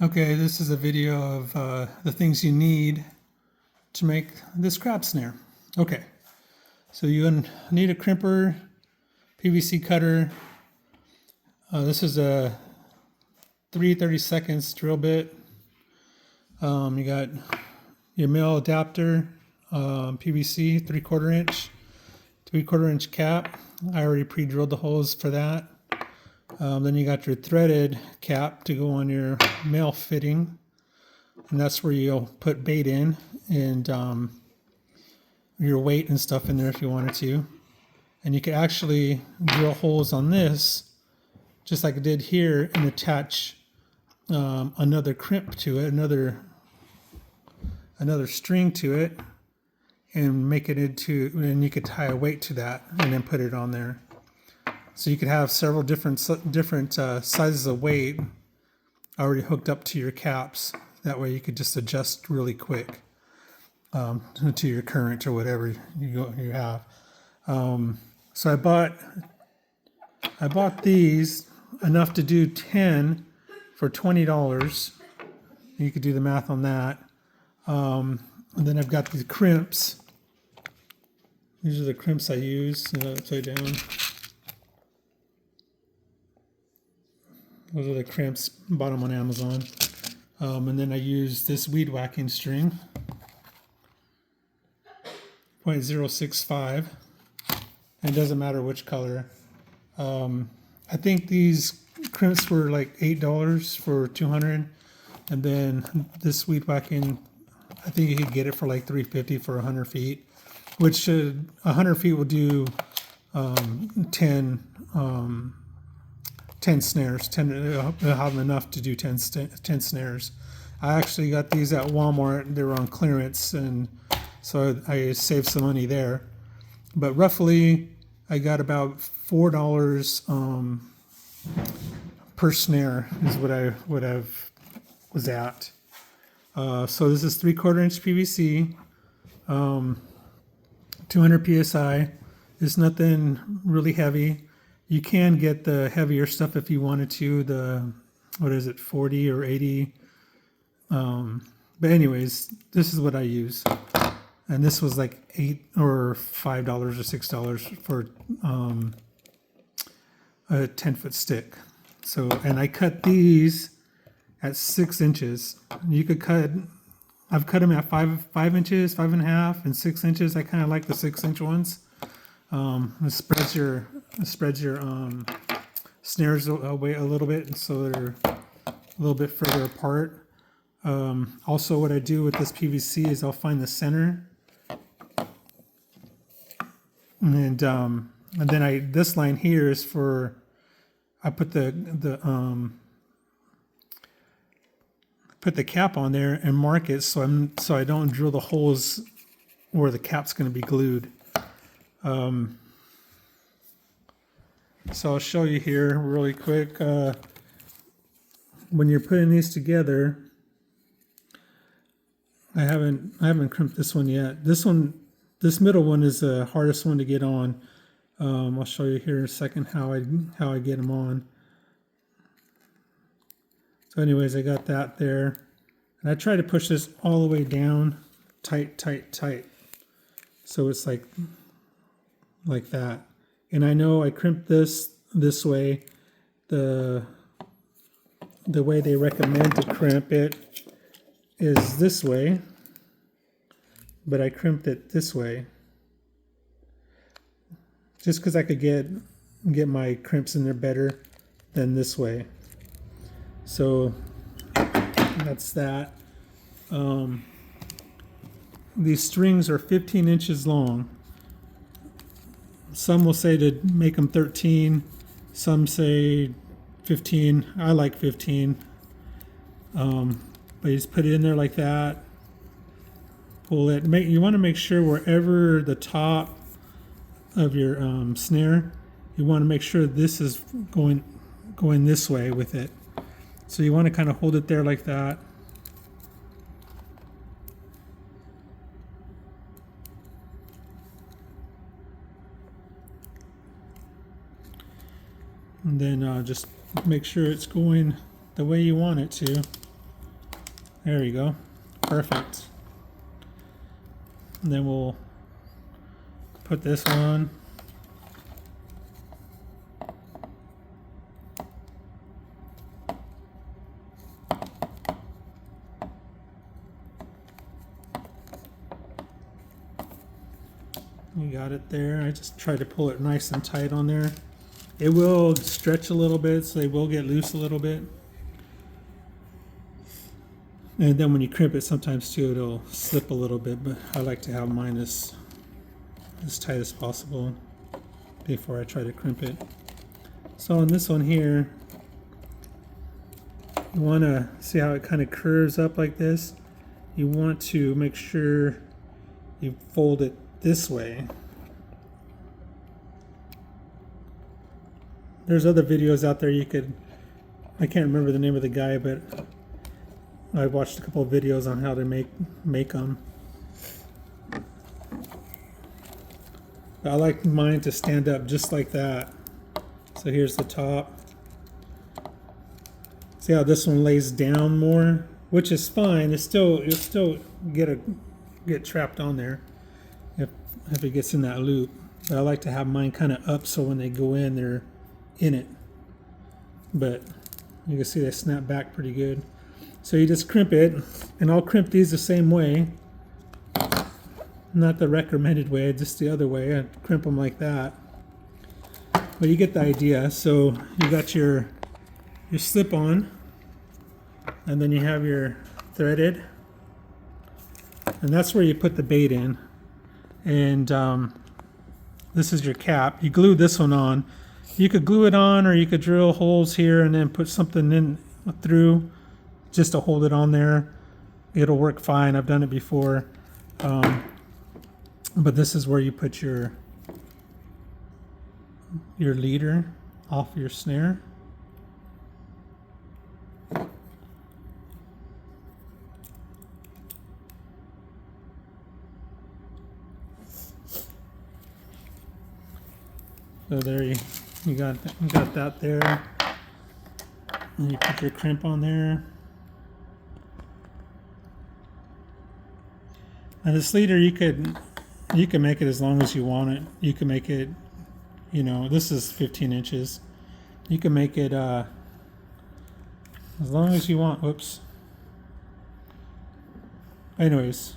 Okay, this is a video of the things you need to make this crab snare. Okay, so you need a crimper, PVC cutter. This is a 3/32 drill bit. You got your male adapter, PVC 3/4 inch, 3/4 inch cap. I already pre-drilled the holes for that. Then you got your threaded cap to go on your male fitting, and that's where you'll put bait in and your weight and stuff in there if you wanted to. And you could actually drill holes on this, just like I did here, and attach another crimp to it, another string to it, and make it into, and you could tie a weight to that and then put it on there. So you could have several different sizes of weight already hooked up to your caps. That way you could just adjust really quick to your current or whatever you have. So I bought these enough to do 10 for $20. You could do the math on that. And then I've got these crimps. These are the crimps I use. Upside down. Those are the crimps, bought them on Amazon. And then I use this weed whacking string, 0.065. It doesn't matter which color. I think these crimps were like $8 for 200. And then this weed whacking, I think you could get it for like $3.50 for 100 feet, which 100 feet will do 10 snares. I'll have enough to do 10 snares. I actually got these at Walmart. They were on clearance, and so I saved some money there. But roughly, I got about $4 per snare is what I was at. So this is 3/4 inch PVC, 200 psi. It's nothing really heavy. You can get the heavier stuff if you wanted to, the, 40 or 80. But anyways, this is what I use. And this was like $8 or $5 or $6 for a 10-foot stick. So, and I cut these at 6 inches. You could I've cut them at 5 inches, 5.5, and 6 inches. I kind of like the 6-inch ones. It spreads your snares away a little bit, and so they're a little bit further apart. Also, what I do with this PVC is I'll find the center, and then this line here is for, I put the cap on there and mark it so I don't drill the holes where the cap's going to be glued. So I'll show you here really quick. When you're putting these together, I haven't crimped this one yet. This middle one is the hardest one to get on. I'll show you here in a second how I get them on. So anyways, I got that there, and I try to push this all the way down, tight, so it's like that. And I know I crimped this way. The way they recommend to crimp it is this way, but I crimped it this way just because I could get my crimps in there better than this way. So that's that. These strings are 15 inches long. Some will say to make them 13. Some say 15. I like 15. But you just put it in there like that. Pull it. You want to make sure wherever the top of your snare, you want to make sure this is going this way with it. So you want to kind of hold it there like that. And then just make sure it's going the way you want it to. There you go. Perfect. And then we'll put this on. You got it there. I just try to pull it nice and tight on there. It will stretch a little bit, so they will get loose a little bit. And then when you crimp it, sometimes too, it'll slip a little bit, but I like to have mine as tight as possible before I try to crimp it. So on this one here, you want to see how it kind of curves up like this. You want to make sure you fold it this way. There's other videos out there you could, I can't remember the name of the guy, but I watched a couple of videos on how to make them. But I like mine to stand up just like that. So here's the top. See how this one lays down more, which is fine. It's still, you'll still get trapped on there if it gets in that loop. But I like to have mine kind of up so when they go in, they're in it. But you can see they snap back pretty good. So you just crimp it, and I'll crimp these the same way. Not the recommended way, just the other way. I crimp them like that. But you get the idea. So you got your slip on, and then you have your threaded, and that's where you put the bait in. And this is your cap. You glue this one on. You could glue it on, or you could drill holes here and then put something in through just to hold it on there. It'll work fine. I've done it before. But this is where you put your leader off your snare. So there you got that there. And you put your crimp on there. And this leader, you can make it as long as you want it. You can make it, you know, this is 15 inches. You can make it as long as you want. Whoops. Anyways,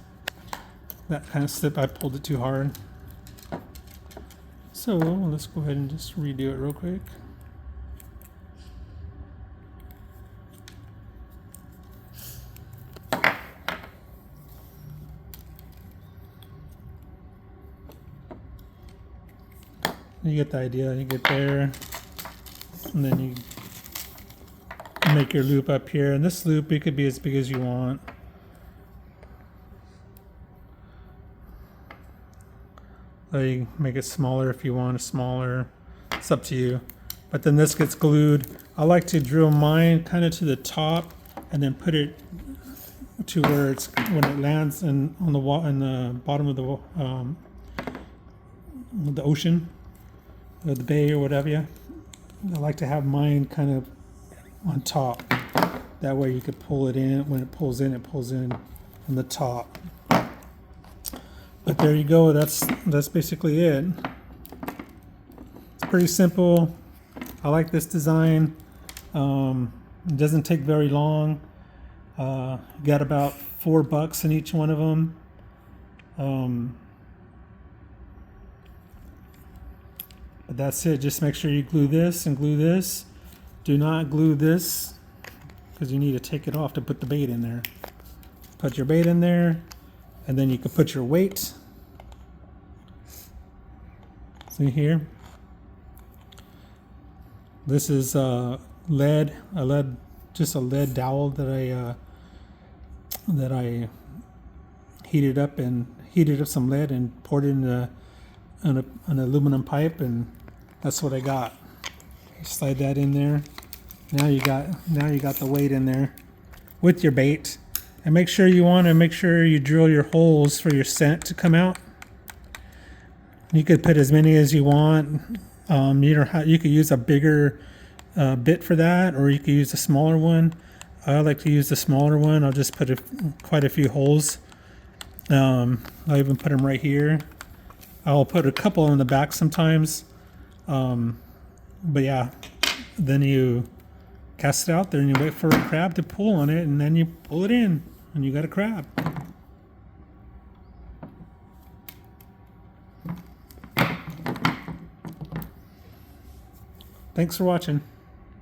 that kind of slip, I pulled it too hard. So let's go ahead and just redo it real quick. You get the idea. You get there, and then you make your loop up here. And this loop, it could be as big as you want. So you make it smaller if you want it smaller. It's up to you. But then this gets glued. I like to drill mine kind of to the top, and then put it to where it's when it lands on the bottom of the ocean. Or the bay or whatever. I like to have mine kind of on top. That way you could pull it in. When it pulls in from the top. But there you go. That's basically it. It's pretty simple. I like this design. It doesn't take very long. Got about $4 in each one of them. But that's it. Just make sure you glue this and glue this. Do not glue this because you need to take it off to put the bait in there. Put your bait in there, and then you can put your weight. See here? This is just a lead dowel that I heated up some lead and poured in an aluminum pipe, and that's what I got. Slide that in there. Now you got the weight in there with your bait. And make sure you drill your holes for your scent to come out. You could put as many as you want. You could use a bigger bit for that, or you could use a smaller one. I like to use the smaller one. I'll just put quite a few holes. I'll even put them right here. I'll put a couple on the back sometimes. But yeah, then you cast it out there and you wait for a crab to pull on it, and then you pull it in and you got a crab. Thanks for watching.